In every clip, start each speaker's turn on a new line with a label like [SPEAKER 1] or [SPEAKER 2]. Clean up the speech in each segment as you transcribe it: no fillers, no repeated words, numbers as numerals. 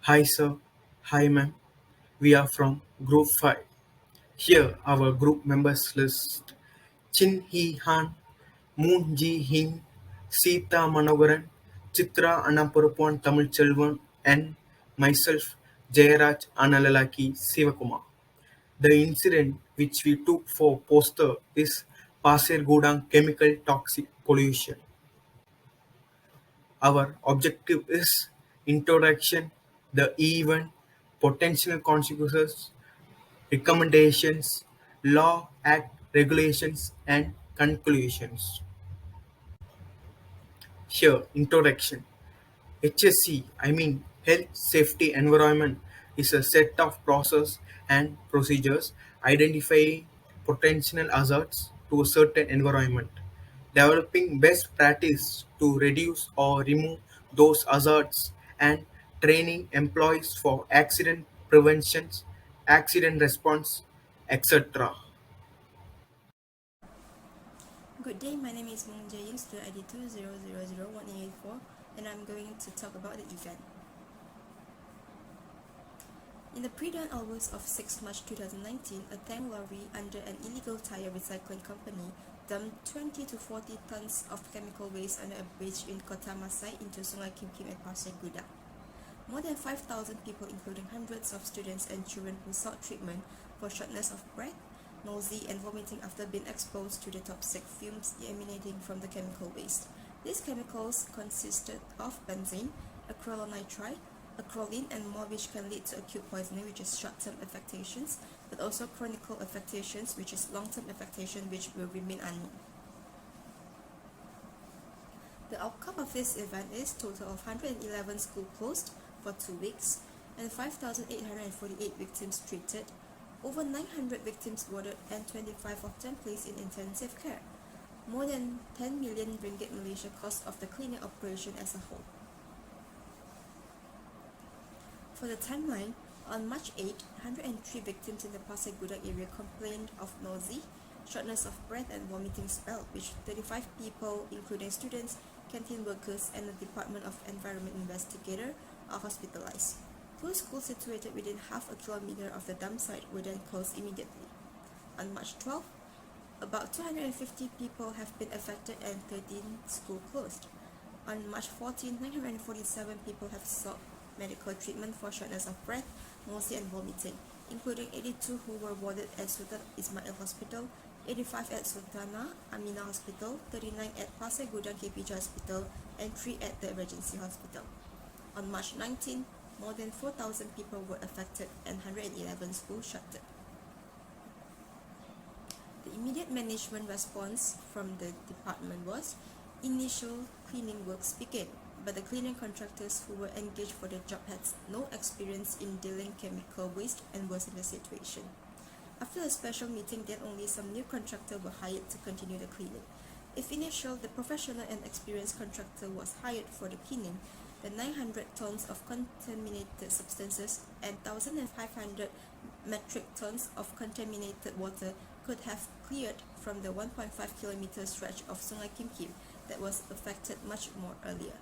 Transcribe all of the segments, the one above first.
[SPEAKER 1] Hi sir, hi ma'am. We are from Group 5. Here our group members list Chin He Han, Moong Jie Ying, Seetha Manogaran, Chitra Tamil Chelvan and myself Jayaraj A Sivakumar. The incident which we took for poster is Pasir Gudang chemical toxic pollution. Our objective is introduction, the event, potential consequences, recommendations, law, act, regulations, and conclusions. Here, introduction. HSC, I mean Health, Safety, Environment, is a set of process and procedures identifying potential hazards to a certain environment, developing best practice to reduce or remove those hazards, and training employees for accident prevention, accident response, etc.
[SPEAKER 2] Good day, my name is Moong Jie Ying, student ID 2000184, and I'm going to talk about the event. In the pre-dawn hours of 6 March 2019, a tank lorry under an illegal tire recycling company dumped 20 to 40 tons of chemical waste under a bridge in Kota Masai into Sungai Kim Kim and Pasir Gudang. More than 5,000 people, including hundreds of students and children who sought treatment for shortness of breath, nausea, and vomiting after being exposed to the toxic fumes emanating from the chemical waste. These chemicals consisted of benzene, acrylonitrile, acrolein, and more, which can lead to acute poisoning, which is short-term affectations, but also chronic affectations, which is long-term affectation, which will remain unknown. The outcome of this event is total of 111 schools closed for 2 weeks and 5,848 victims treated, over 900 victims warded, and 25 of them placed in intensive care. More than 10 million ringgit Malaysia cost of the cleaning operation as a whole. For the timeline, on March 8, 103 victims in the Pasir Gudang area complained of nausea, shortness of breath, and vomiting spell, which 35 people, including students, canteen workers, and the Department of Environment investigator, are hospitalized. Two schools situated within half a kilometer of the dump site were then closed immediately. On March 12, about 250 people have been affected and 13 schools closed. On March 14, 947 people have sought medical treatment for shortness of breath, nausea, and vomiting, including 82 who were warded at Sultan Ismail Hospital, 85 at Sultana Amina Hospital, 39 at Pasir Gudang KPJ Hospital, and 3 at the Regency Hospital. On March 19, more than 4,000 people were affected and 111 schools shuttered. The immediate management response from the department was initial cleaning works began, but the cleaning contractors who were engaged for the job had no experience in dealing chemical waste and worsened the situation. After a special meeting, then only some new contractor were hired to continue the cleaning. If initial, the professional and experienced contractor was hired for the cleaning, the 900 tons of contaminated substances and 1,500 metric tons of contaminated water could have cleared from the 1.5 kilometer stretch of Sungai Kim Kim that was affected much more earlier,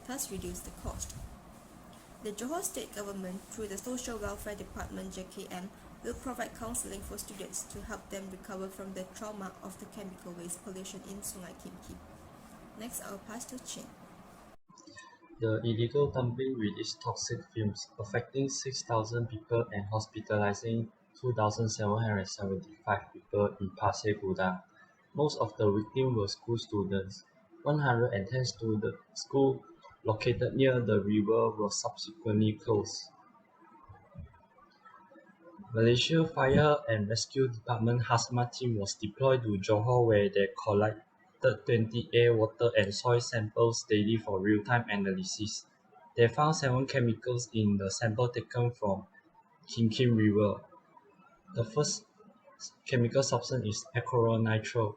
[SPEAKER 2] thus reduce the cost. The Johor State Government, through the Social Welfare Department JKM, will provide counseling for students to help them recover from the trauma of the chemical waste pollution in Sungai Kim Kim. Next, I'll pass to Chin.
[SPEAKER 3] The illegal dumping released toxic fumes, affecting 6,000 people and hospitalizing 2,775 people in Pasir Gudang. Most of the victims were school students. 110 schools located near the river were subsequently closed. Malaysia Fire and Rescue Department hazmat team was deployed to Johor, where they collected 20 air, water and soil samples daily for real-time analysis. They found 7 chemicals in the sample taken from Kim Kim River. The first chemical substance is acrylonitrile.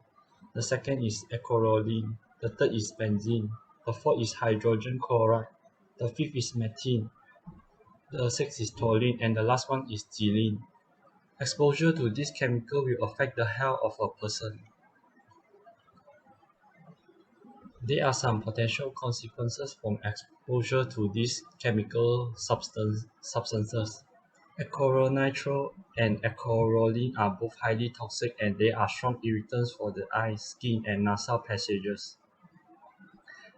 [SPEAKER 3] The second is acrolein. The third is benzene. The fourth is hydrogen chloride. The fifth is methane. The sixth is toluene, and the last one is xylene. Exposure to this chemical will affect the health of a person. There are some potential consequences from exposure to these chemical substances. Acrylonitrile and acrolein are both highly toxic and they are strong irritants for the eye, skin, and nasal passages.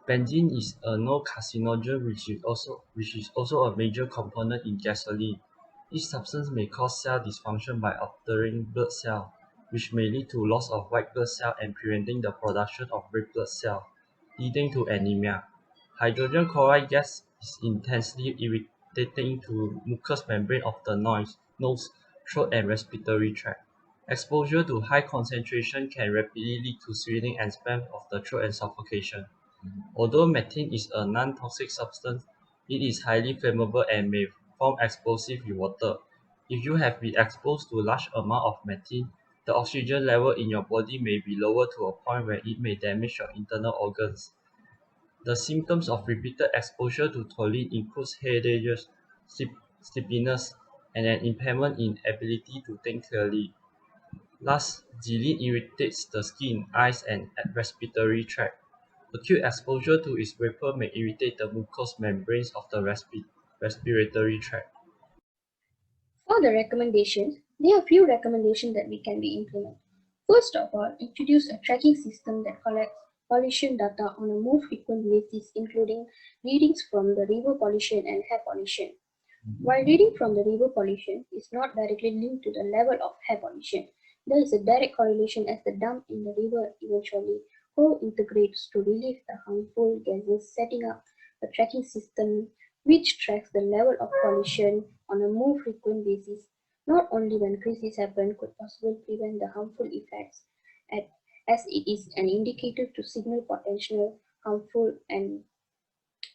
[SPEAKER 3] Benzene is a known carcinogen which is also a major component in gasoline. This substance may cause cell dysfunction by altering blood cells, which may lead to loss of white blood cells and preventing the production of red blood cells, leading to anemia. Hydrogen chloride gas is intensely irritating to mucous membrane of the nose, throat and respiratory tract. Exposure to high concentration can rapidly lead to swelling and spasm of the throat and suffocation. Although methane is a non-toxic substance, it is highly flammable and may form explosive with water. If you have been exposed to large amount of methane, the oxygen level in your body may be lower to a point where it may damage your internal organs. The symptoms of repeated exposure to toluene include headaches, sleepiness, and an impairment in ability to think clearly. Last, xylene irritates the skin, eyes, and respiratory tract. Acute exposure to its vapor may irritate the mucous membranes of the respiratory tract.
[SPEAKER 4] For the recommendations, there are a few recommendations that we can be implemented. First of all, introduce a tracking system that collects pollution data on a more frequent basis, including readings from the river pollution and air pollution. While reading from the river pollution is not directly linked to the level of air pollution, there is a direct correlation as the dump in the river eventually co-integrates to release the harmful gases, setting up a tracking system which tracks the level of pollution on a more frequent basis. Not only when crises happen could possibly prevent the harmful effects, at, as it is an indicator to signal potential harmful and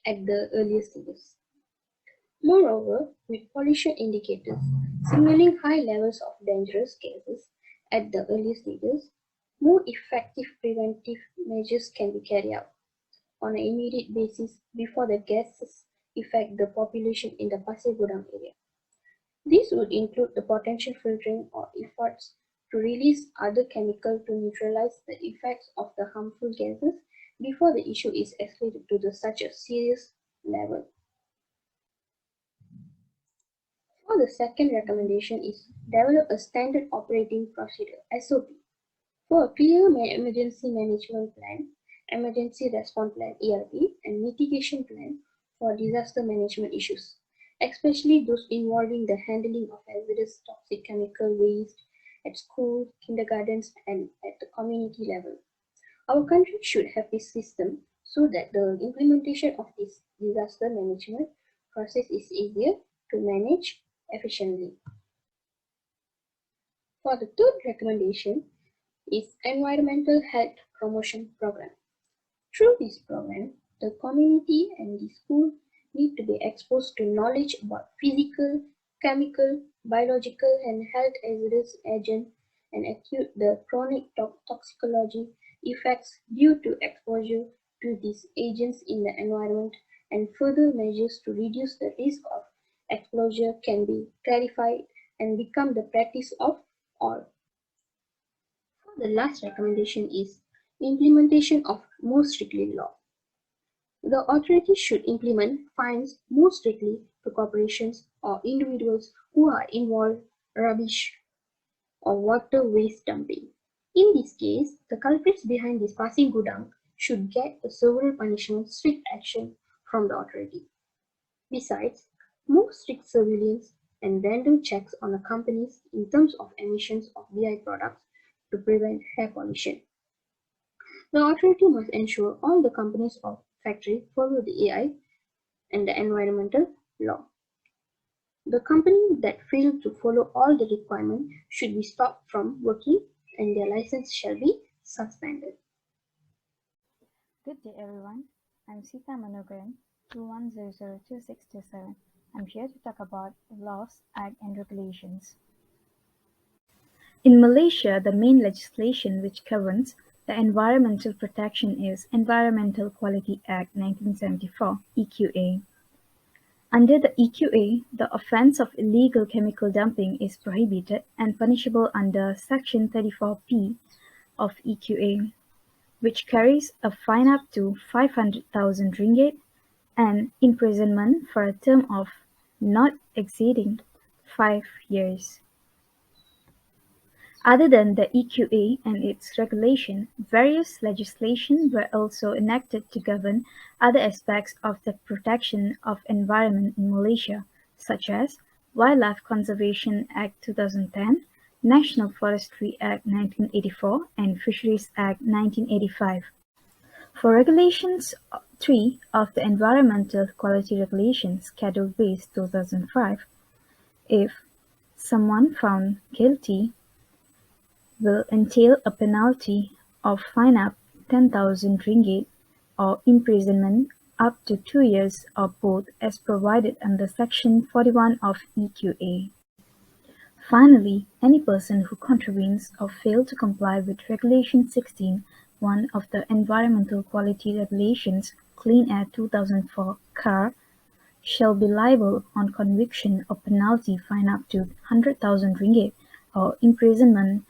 [SPEAKER 4] at the earliest stages. Moreover, with pollution indicators signaling high levels of dangerous gases at the early stages, more effective preventive measures can be carried out on an immediate basis before the gases affect the population in the Pasir Gudang area. This would include the potential filtering or efforts to release other chemicals to neutralize the effects of the harmful gases before the issue is escalated to such a serious level. For the second recommendation is develop a standard operating procedure (SOP) for a clear emergency management plan, emergency response plan (ERP), and mitigation plan for disaster management issues, especially those involving the handling of hazardous toxic chemical waste at schools, kindergartens, and at the community level. Our country should have this system so that the implementation of this disaster management process is easier to manage efficiently. For the third recommendation is Environmental Health Promotion Program. Through this program, the community and the school need to be exposed to knowledge about physical, chemical, biological, and health hazardous agents and acute the chronic toxicology effects due to exposure to these agents in the environment, and further measures to reduce the risk of exposure can be clarified and become the practice of all. The last recommendation is implementation of more strictly law. The authorities should implement fines more strictly to corporations or individuals who are involved rubbish or water waste dumping. In this case, the culprits behind this passing Gudang should get a several punishment strict action from the authority. Besides, more strict surveillance and random checks on the companies in terms of emissions of BI products to prevent air pollution. The authority must ensure all the companies or factories follow the AI and the environmental law. The company that fail to follow all the requirements should be stopped from working and their license shall be suspended.
[SPEAKER 5] Good day everyone, I'm Seetha Manogaran, 21002627. I'm here to talk about laws, act and regulations. In Malaysia, the main legislation which governs the environmental protection is Environmental Quality Act 1974 (EQA). Under the EQA, the offence of illegal chemical dumping is prohibited and punishable under Section 34P of EQA. which carries a fine up to 500,000 ringgit and imprisonment for a term of not exceeding 5 years. Other than the EQA and its regulation, various legislation were also enacted to govern other aspects of the protection of environment in Malaysia, such as Wildlife Conservation Act 2010, National Forestry Act 1984, and Fisheries Act 1985. For Regulations 3 of the Environmental Quality Regulations Schedule Base 2005, if someone found guilty will entail a penalty of fine up 10,000 ringgit or imprisonment up to 2 years or both as provided under Section 41 of EQA. Finally, any person who contravenes or fails to comply with Regulation 16(1) of the Environmental Quality Regulations Clean Air 2004 (CAR) shall be liable on conviction or penalty fine up to 100,000 ringgit or imprisonment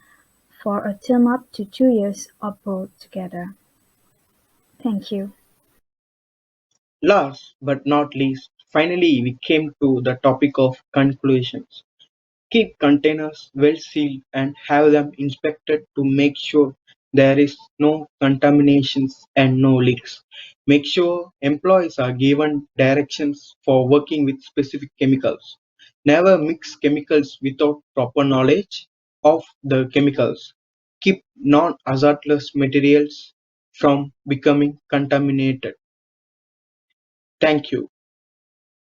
[SPEAKER 5] for a term up to 2 years or both together. Thank you.
[SPEAKER 1] Last but not least, finally we came to the topic of conclusions. Keep containers well sealed and have them inspected to make sure there is no contaminations and no leaks. Make sure employees are given directions for working with specific chemicals. Never mix chemicals without proper knowledge of the chemicals. Keep non-hazardous materials from becoming contaminated. Thank you.